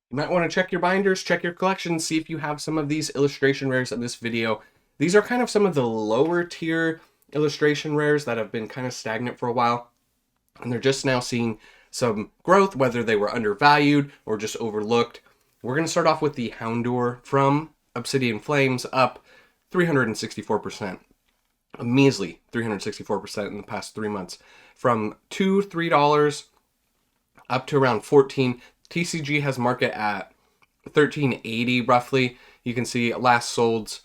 You might want to check your binders, check your collection, see if you have some of these illustration rares in this video. These are kind of some of the lower tier illustration rares that have been kind of stagnant for a while, and they're just now seeing some growth, whether they were undervalued or just overlooked. We're going to start off with the Houndoom from Obsidian Flames, up 364%. A measly 364% in the past 3 months. From $3 up to around 14. TCG has market at 1380 roughly. You can see last sold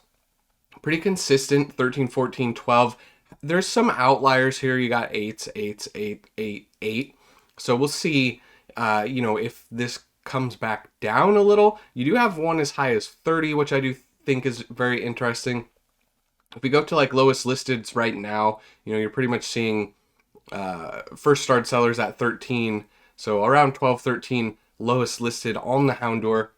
pretty consistent, 13, 14, 12. There's some outliers here. You got 8s, 8s, 8, 8, 8. So we'll see, if this comes back down a little. You do have one as high as 30, which I do think is very interesting. If we go to like lowest listeds right now, you're pretty much seeing first start sellers at 13. So around 12, 13 lowest listed on the Houndoom.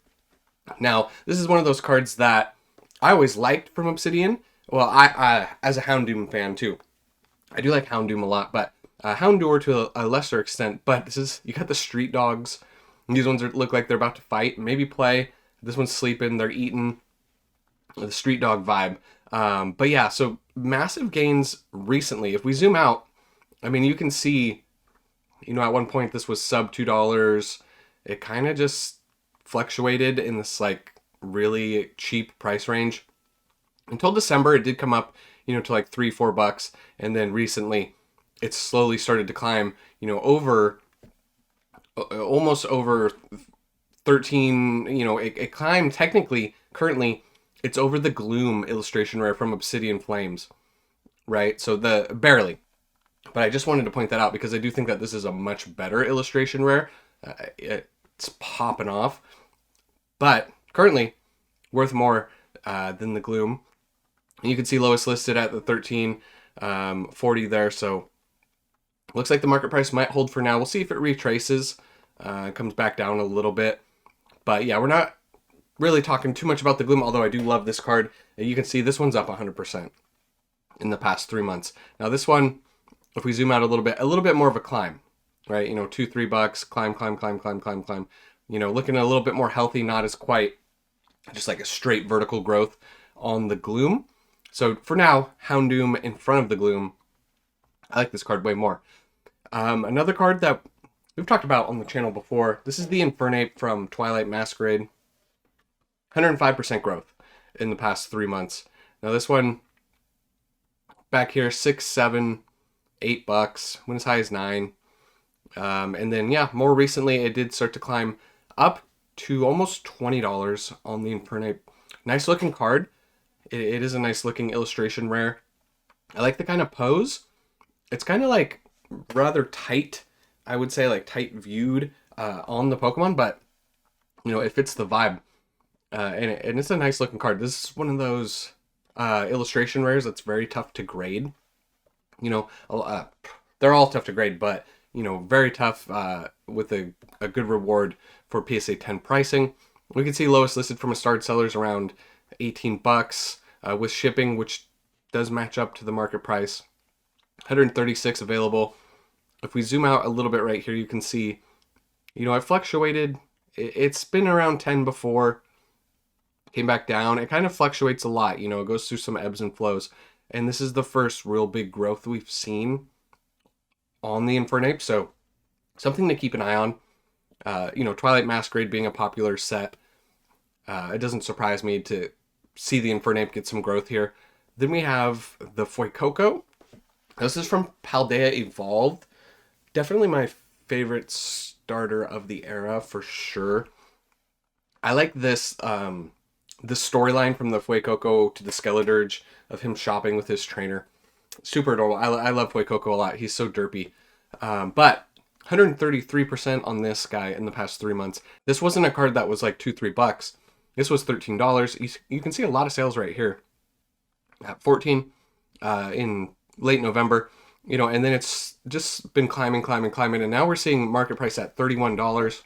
Now, this is one of those cards that I always liked from Obsidian. Well, I as a Houndoom fan too. I do like Houndoom a lot, but Houndoom to a lesser extent. But you got the street dogs. These ones look like they're about to fight, maybe play. This one's sleeping, they're eating. The street dog vibe. But yeah, so massive gains recently. If we zoom out, I mean, you can see, at one point this was sub $2. It kind of just fluctuated in this like really cheap price range until December. It did come up, to like $3-4, and then recently it's slowly started to climb, over almost over 13. It climbed technically. Currently, it's over the Gloom illustration rare from Obsidian Flames, right? So barely. But I just wanted to point that out because I do think that this is a much better illustration rare. It's popping off. But currently, worth more than the Gloom. And you can see lowest listed at the 13.40 there. So looks like the market price might hold for now. We'll see if it retraces. Comes back down a little bit. But yeah, we're not really talking too much about the Gloom, although I do love this card. You can see this one's up 100% in the past 3 months. Now this one, if we zoom out a little bit more of a climb, right? $2-3, climb, climb, climb, climb, climb, climb. Looking a little bit more healthy, not as quite just like a straight vertical growth on the Gloom. So for now, Houndoom in front of the Gloom. I like this card way more. Another card that we've talked about on the channel before. This is the Infernape from Twilight Masquerade. 105% growth in the past 3 months. Now this one back here, $6, $7, $8, went as high as $9. And then yeah, more recently it did start to climb up to almost $20 on the Infernape. Nice looking card. It is a nice looking illustration rare. I like the kind of pose. It's kind of like rather tight, I would say, like tight viewed on the Pokemon, but it fits the vibe. And it's a nice looking card. This is one of those illustration rares that's very tough to grade. They're all tough to grade, but very tough with a good reward for PSA 10 pricing. We can see lowest listed from a starred sellers around $18 with shipping, which does match up to the market price. 136 available. If we zoom out a little bit right here, you can see, I fluctuated. It's been around 10 before. Came back down. It kind of fluctuates a lot. It goes through some ebbs and flows. And this is the first real big growth we've seen on the Infernape. So something to keep an eye on. Twilight Masquerade being a popular set. It doesn't surprise me to see the Infernape get some growth here. Then we have the Fuecoco. This is from Paldea Evolved. Definitely my favorite starter of the era for sure. I like this the storyline from the Fuecoco to the Skeledirge of him shopping with his trainer. Super adorable. I love Fuecoco a lot. He's so derpy. But 133% on this guy in the past 3 months. This wasn't a card that was like $2-3. This was $13. You can see a lot of sales right here. At 14 in late November. And then it's just been climbing. And now we're seeing market price at $31.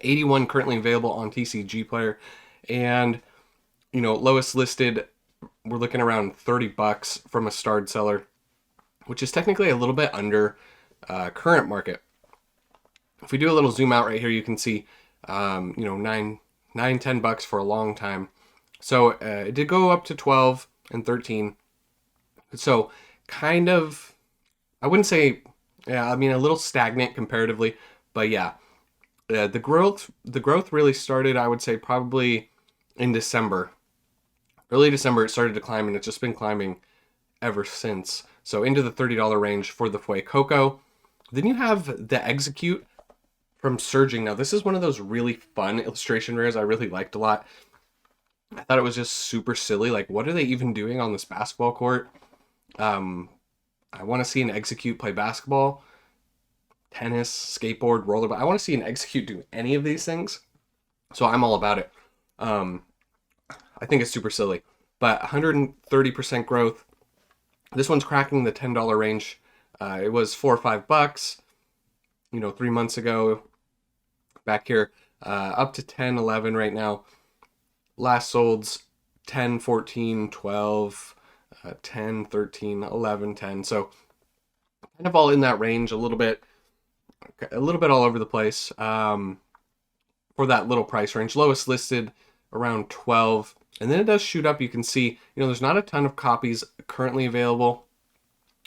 81 currently available on TCG Player. And, lowest listed, we're looking around $30 from a starred seller, which is technically a little bit under current market. If we do a little zoom out right here, you can see you know, 10 bucks for a long time. So it did go up to 12 and 13. So kind of, I wouldn't say, yeah, I mean, a little stagnant comparatively, but yeah, the growth really started, I would say, probably in December. Early December, it started to climb, and it's just been climbing ever since. So into the $30 range for the Fuecoco. Then you have the Exeggcute from Surging. Now, this is one of those really fun illustration rares I really liked a lot. I thought it was just super silly. Like, what are they even doing on this basketball court? I want to see an Exeggcute play basketball, tennis, skateboard, rollerball. I want to see an Exeggcute do any of these things. So I'm all about it. I think it's super silly. But 130% growth. This one's cracking the $10 range. It was $4 or $5, you know, 3 months ago. Back here, up to 10, 11 right now. Last sold's 10, 14, 12, 10, 13, 11, 10. So kind of all in that range, a little bit all over the place for that little price range. Lowest listed around 12. And then it does shoot up. You can see, you know, there's not a ton of copies currently available.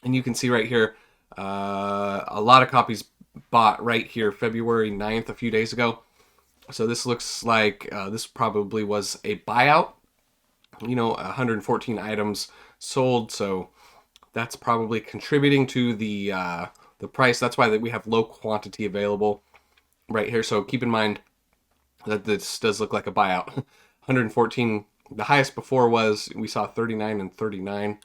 And you can see right here, a lot of copies bought right here, February 9th, a few days ago. So this looks like this probably was a buyout. You know, 114 items sold. So that's probably contributing to the price. That's why we have low quantity available right here. So keep in mind that this does look like a buyout. 114. The highest before was, we saw 39 and 39.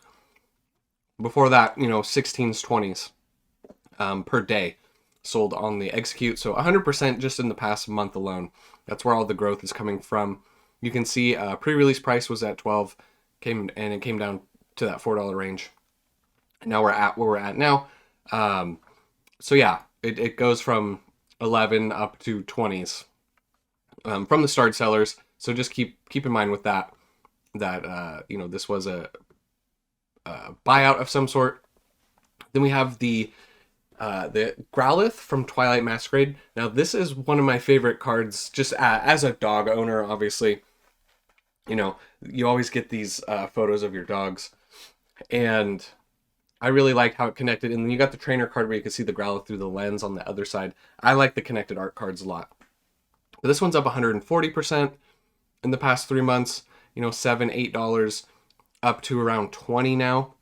Before that, you know, 16s, 20s per day sold on the Exeggcute. So 100% just in the past month alone. That's where all the growth is coming from. You can see pre-release price was at 12, and it came down to that $4 range. And now we're at where we're at now. So yeah, it goes from 11 up to 20s from the start sellers. So just keep in mind with that you know, this was a buyout of some sort. Then we have the Growlithe from Twilight Masquerade. Now this is one of my favorite cards, just as a dog owner, obviously. You know, you always get these photos of your dogs, and I really like how it connected. And then you got the trainer card where you can see the Growlithe through the lens on the other side. I like the connected art cards a lot. But this one's up 140% in the past 3 months. You know, $7, $8 up to around 20 now.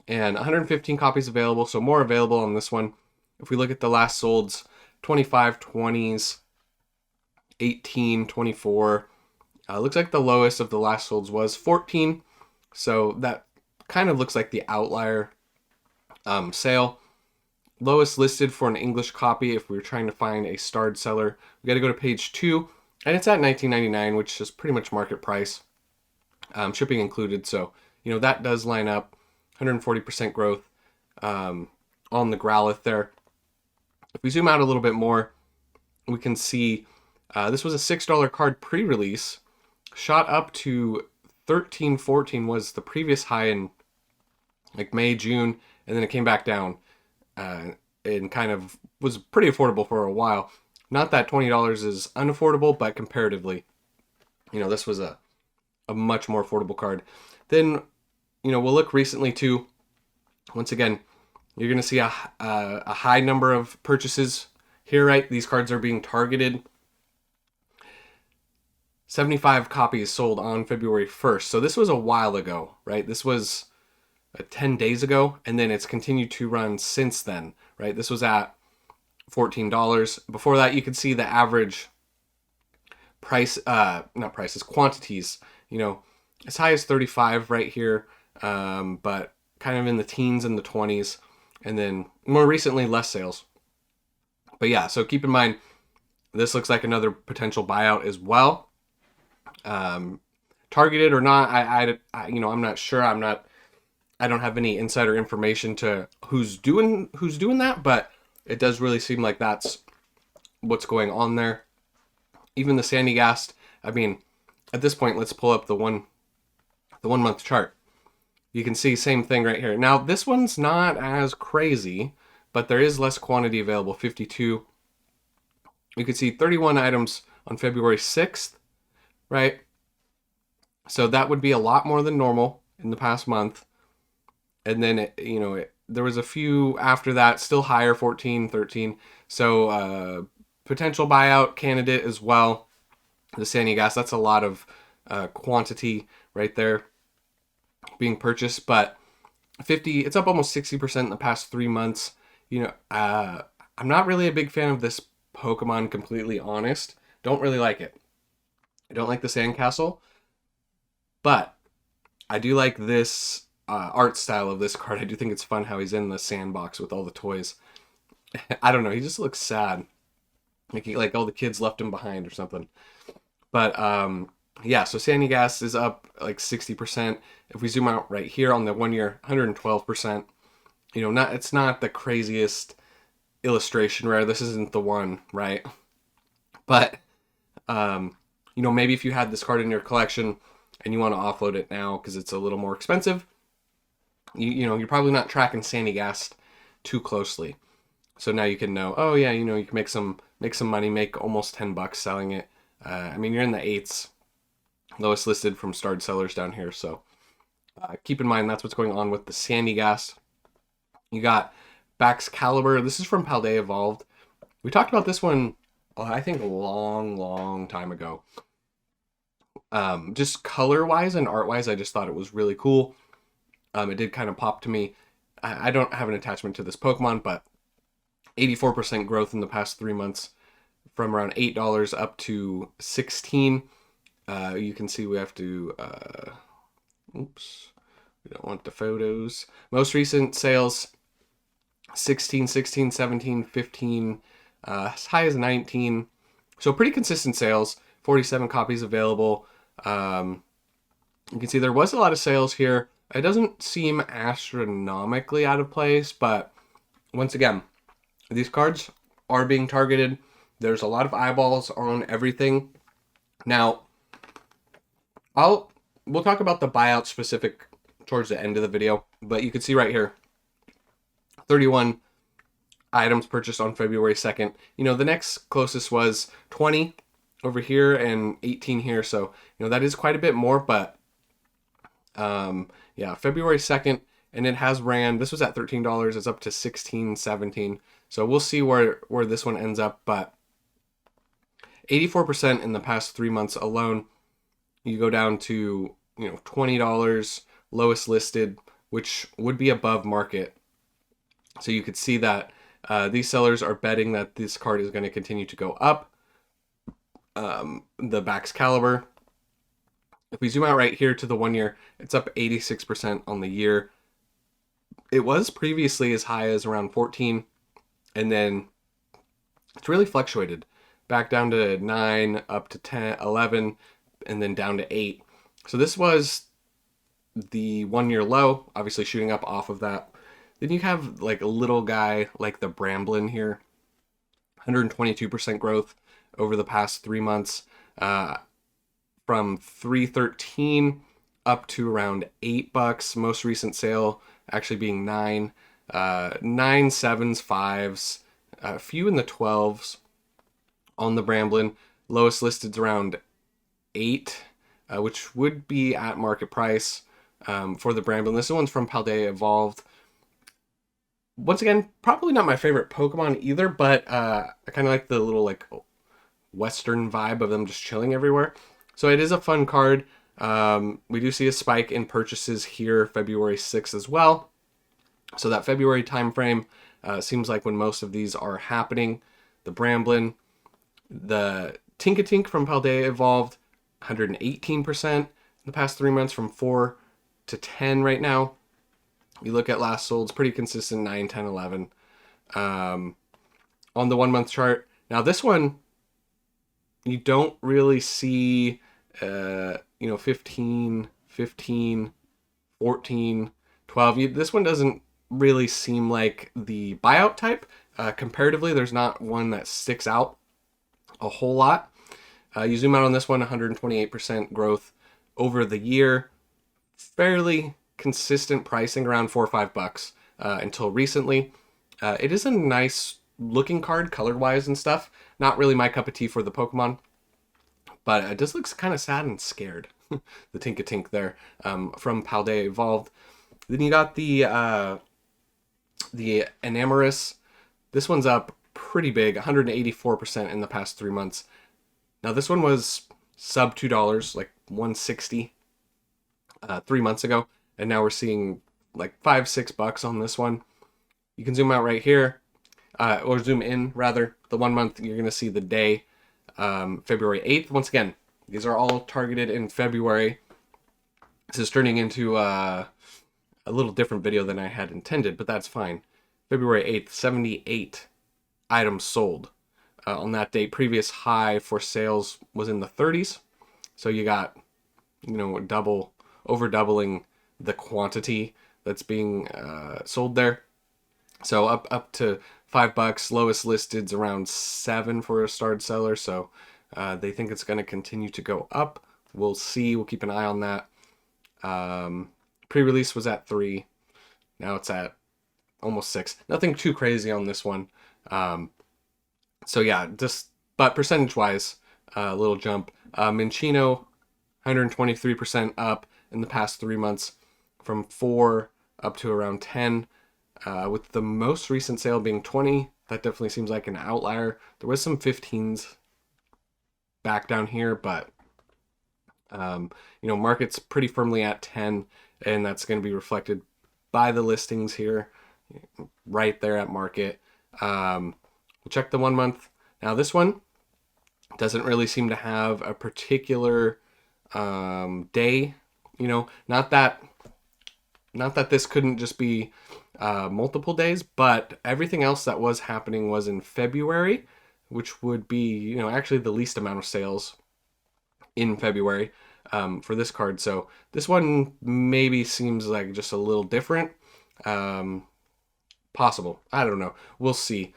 And 115 copies available, so more available on this one. If we look at the last solds, 25, 20s, 18, 24. Looks like the lowest of the last solds was 14. So that kind of looks like the outlier sale. Lowest listed for an English copy, if we were trying to find a starred seller, we got to go to page 2. And it's at $19.99, which is pretty much market price, shipping included. So, you know, that does line up. 140% growth on the Growlithe there. If we zoom out a little bit more, we can see this was a $6 card pre-release, shot up to 13, 14 was the previous high in like May, June, and then it came back down and kind of was pretty affordable for a while. Not that $20 is unaffordable, but comparatively, you know, this was a much more affordable card. Then, you know, we'll look recently too. Once again, you're going to see a high number of purchases here, right? These cards are being targeted. 75 copies sold on February 1st. So this was a while ago, right? This was 10 days ago, and then it's continued to run since then, right? This was at $14. Before that, you could see the average price, not prices, quantities, you know, as high as 35 right here, but kind of in the teens and the 20s, and then more recently, less sales. But yeah, so keep in mind, this looks like another potential buyout as well. Targeted or not, I you know, I'm not sure. I don't have any insider information to who's doing that, but it does really seem like that's what's going on there. Even the Sandygast, I mean, at this point, let's pull up the 1 month chart. You can see same thing right here. Now, this one's not as crazy, but there is less quantity available, 52. You could see 31 items on February 6th, right? So that would be a lot more than normal in the past month. And then, there was a few after that, still higher, 14, 13. So potential buyout candidate as well. The Sandygast, that's a lot of quantity right there being purchased. But it's up almost 60% in the past 3 months. I'm not really a big fan of this Pokemon, completely honest. Don't really like it. I don't like the sandcastle, but I do like this art style of this card. I do think it's fun how he's in the sandbox with all the toys. I don't know, he just looks sad. Like all the kids left him behind or something. But yeah, so Sandygast is up like 60%. If we zoom out right here on the 1 year, 112%. It's not the craziest illustration rare. This isn't the one, right? But maybe if you had this card in your collection and you want to offload it now because it's a little more expensive, you're probably not tracking Sandygast too closely. So now you can know, oh yeah, you can make some money, make almost $10 selling it. You're in the 8s, lowest listed from starred sellers down here. So keep in mind that's what's going on with the Sandygast. You got Baxcalibur. This is from Paldea Evolved. We talked about this one, I think, a long time ago. Just color-wise and art-wise, I just thought it was really cool. It did kind of pop to me. I don't have an attachment to this Pokemon, but 84% growth in the past 3 months, from around $8 up to $16. You can see we have to... oops. We don't want the photos. Most recent sales, 16, 16, 17, 15, as high as 19. So pretty consistent sales. 47 copies available. You can see there was a lot of sales here. It doesn't seem astronomically out of place, but once again, these cards are being targeted. There's a lot of eyeballs on everything. Now, we'll talk about the buyout specific towards the end of the video, but you can see right here, 31 items purchased on February 2nd. The next closest was 20 over here and 18 here, so that is quite a bit more, but yeah, February 2nd, and it has ran, this was at $13, it's up to 16, 17, so we'll see where this one ends up, but 84% in the past 3 months alone. You go down to $20, lowest listed, which would be above market. So you could see that these sellers are betting that this card is going to continue to go up. The Baxcalibur, if we zoom out right here to the 1 year, it's up 86% on the year. It was previously as high as around 14, and then it's really fluctuated back down to 9, up to 10, 11, and then down to 8. So this was the 1 year low, obviously shooting up off of that. Then you have like a little guy like the Bramblin here, 122% growth over the past 3 months, from $3.13 up to around $8. Most recent sale actually being 9, 9 7s, 5s, a few in the 12s on the Bramblin. Lowest listed's around 8, which would be at market price for the Bramblin. This one's from Paldea Evolved. Once again, probably not my favorite Pokemon either, but I kind of like the little like Western vibe of them just chilling everywhere. So it is a fun card. We do see a spike in purchases here February 6th as well. So that February time frame seems like when most of these are happening. The Bramblin, the Tinkatink from Paldea Evolved, 118% in the past 3 months, from 4 to 10 right now. You look at last sold, it's pretty consistent, 9, 10, 11 on the 1 month chart. Now this one, you don't really see, 15, 15, 14, 12. This one doesn't really seem like the buyout type. Comparatively, there's not one that sticks out a whole lot. You zoom out on this one, 128% growth over the year. Fairly consistent pricing, around $4 or $5 until recently. It is a nice looking card color wise and stuff. Not really my cup of tea for the Pokemon, but it just looks kind of sad and scared. The Tinkatink there, from Paldea Evolved. Then you got the Enamorus. This one's up pretty big, 184% in the past 3 months. Now this one was sub $2, like 160 3 months ago, and now we're seeing like $5-6 on this one. You can zoom out right here, or zoom in rather. The 1 month, you're gonna see the day, February 8th. Once again, these are all targeted in February. This is turning into a little different video than I had intended, but that's fine. February 8th, 78 items sold on that date. Previous high for sales was in the 30s. So you got, over doubling the quantity that's being sold there. So up to $5. Lowest listed's around 7 for a starred seller. So they think it's going to continue to go up. We'll see. We'll keep an eye on that. Pre-release was at 3. Now it's at almost 6. Nothing too crazy on this one. So yeah, but percentage-wise, a little jump. Minccino, 123% up in the past 3 months, from 4 up to around 10. With the most recent sale being 20, that definitely seems like an outlier. There was some 15s back down here, but market's pretty firmly at 10, and that's going to be reflected by the listings here, right there at market. We'll check the 1 month. Now this one doesn't really seem to have a particular day. Not that this couldn't just be multiple days, but everything else that was happening was in February, which would be, actually the least amount of sales in February for this card. So this one maybe seems like just a little different. Possible. I don't know. We'll see.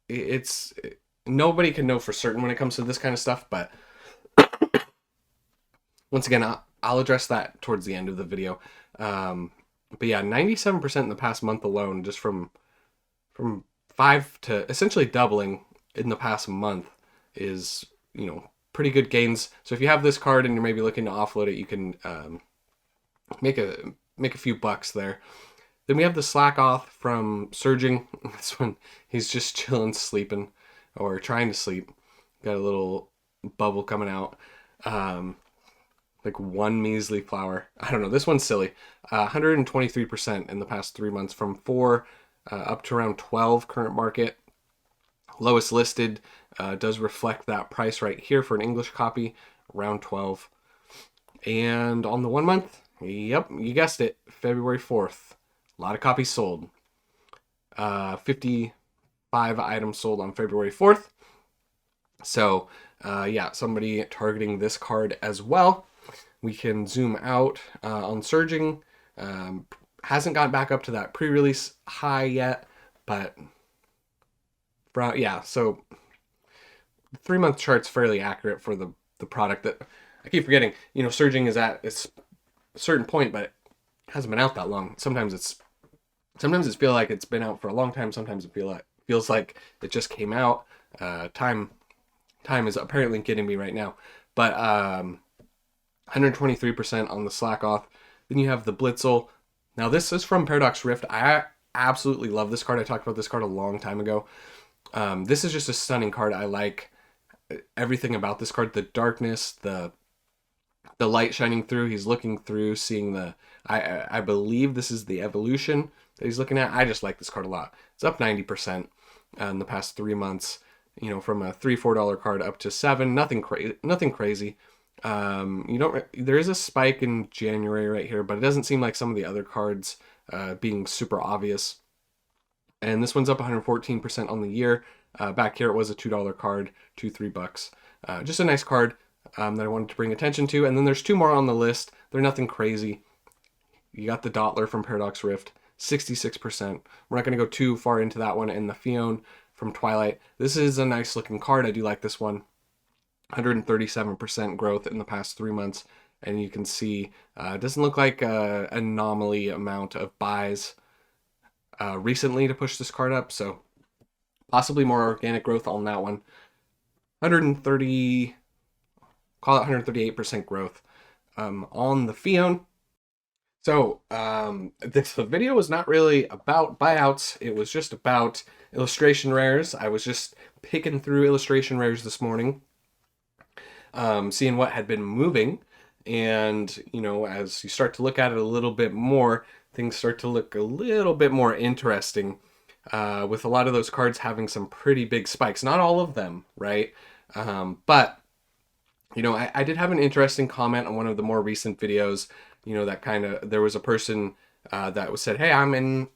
It's nobody can know for certain when it comes to this kind of stuff, but once again, I'll address that towards the end of the video. But yeah, 97% in the past month alone, just from 5 to essentially doubling in the past month, is pretty good gains. So if you have this card and you're maybe looking to offload it, you can make a few bucks there. Then we have the Slakoth from Surging. This one, he's just chilling, sleeping, or trying to sleep. Got a little bubble coming out. Like one measly flower. I don't know. This one's silly. 123% in the past 3 months, from 4 up to around 12 current market. Lowest listed does reflect that price right here for an English copy, around 12. And on the 1 month, yep, you guessed it, February 4th. A lot of copies sold. 55 items sold on February 4th. So, yeah, somebody targeting this card as well. We can zoom out on Surging. Hasn't got back up to that pre-release high yet, but yeah, so the 3 month chart's fairly accurate for the product that I keep forgetting. Surging is at a certain point, but it hasn't been out that long. Sometimes it feels like it's been out for a long time. Sometimes it feels like it just came out. Time is apparently getting me right now, but 123% on the Slakoth. Then you have the Blitzel. Now this is from Paradox Rift. I absolutely love this card. I talked about this card a long time ago. This is just a stunning card. I like everything about this card. The darkness, the light shining through. He's looking through, seeing I believe this is the evolution that he's looking at. I just like this card a lot. It's up 90% in the past 3 months. From a $3-4 card up to 7. Nothing crazy. There is a spike in January right here, but it doesn't seem like some of the other cards being super obvious. And this one's up 114% on the year. Back here it was a $2 card, $2-3. Just a nice card that I wanted to bring attention to. And then there's 2 more on the list. They're nothing crazy. You got the Dottler from Paradox Rift, 66%. We're not going to go too far into that one. And the Fion from Twilight. This is a nice looking card. I do like this one. 137% growth in the past 3 months. And you can see it doesn't look like an anomaly amount of buys recently to push this card up. So Possibly more organic growth on that one. 130, call it 138% growth on the Fion. So this video was not really about buyouts. It was just about illustration rares. I was just picking through illustration rares this morning, seeing what had been moving. And, you know, as you start to look at it a little bit more, things start to look a little bit more interesting, with a lot of those cards having some pretty big spikes. Not all of them, right? But, you know, I did have an interesting comment on one of the more recent videos, you know, that kind of, there was a person that was said, hey, I'm in,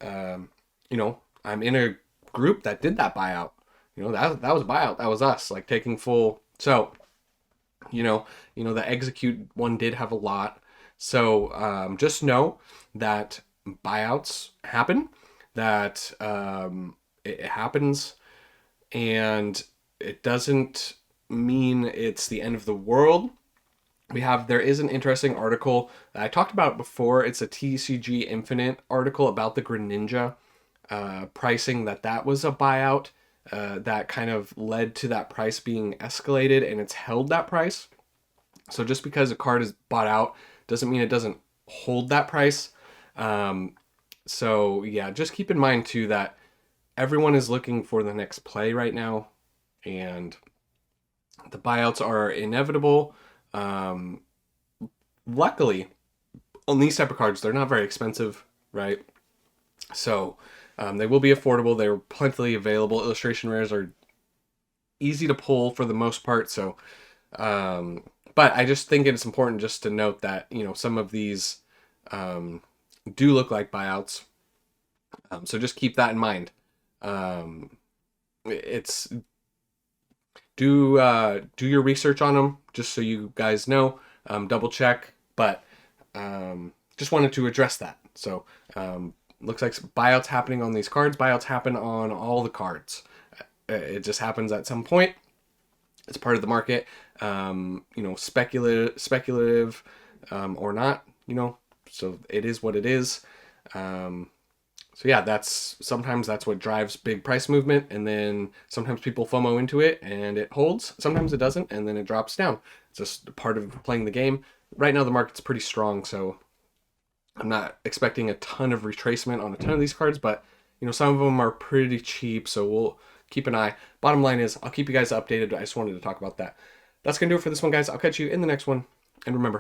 you know, I'm in a group that did that buyout. You know, that was a buyout. That was us, like taking full. So, you know, the Exeggcute one did have a lot. So just know that buyouts happen, that it happens, and it doesn't mean it's the end of the world. There is an interesting article that I talked about before. It's a TCG Infinite article about the Greninja pricing, that was a buyout, that kind of led to that price being escalated, and it's held that price. So just because a card is bought out doesn't mean it doesn't hold that price. So yeah, just keep in mind too that everyone is looking for the next play right now, and the buyouts are inevitable. Luckily, on these type of cards, they're not very expensive, right? So they will be affordable. They're plentifully available. Illustration rares are easy to pull for the most part. So, but I just think it's important just to note that, you know, some of these do look like buyouts. So just keep that in mind. It's do your research on them, just so you guys know. Double check, but just wanted to address that. So looks like buyouts happening on these cards. Buyouts happen on all the cards. It just happens at some point. It's part of the market. You know, speculative or not. You know, so it is what it is. So yeah, sometimes that's what drives big price movement, and then sometimes people FOMO into it and it holds. Sometimes it doesn't, and then it drops down. It's just part of playing the game. Right now the market's pretty strong, so I'm not expecting a ton of retracement on a ton of these cards, but you know, some of them are pretty cheap, so we'll keep an eye. Bottom line is, I'll keep you guys updated. I just wanted to talk about that. That's gonna do it for this one, guys. I'll catch you in the next one, and remember,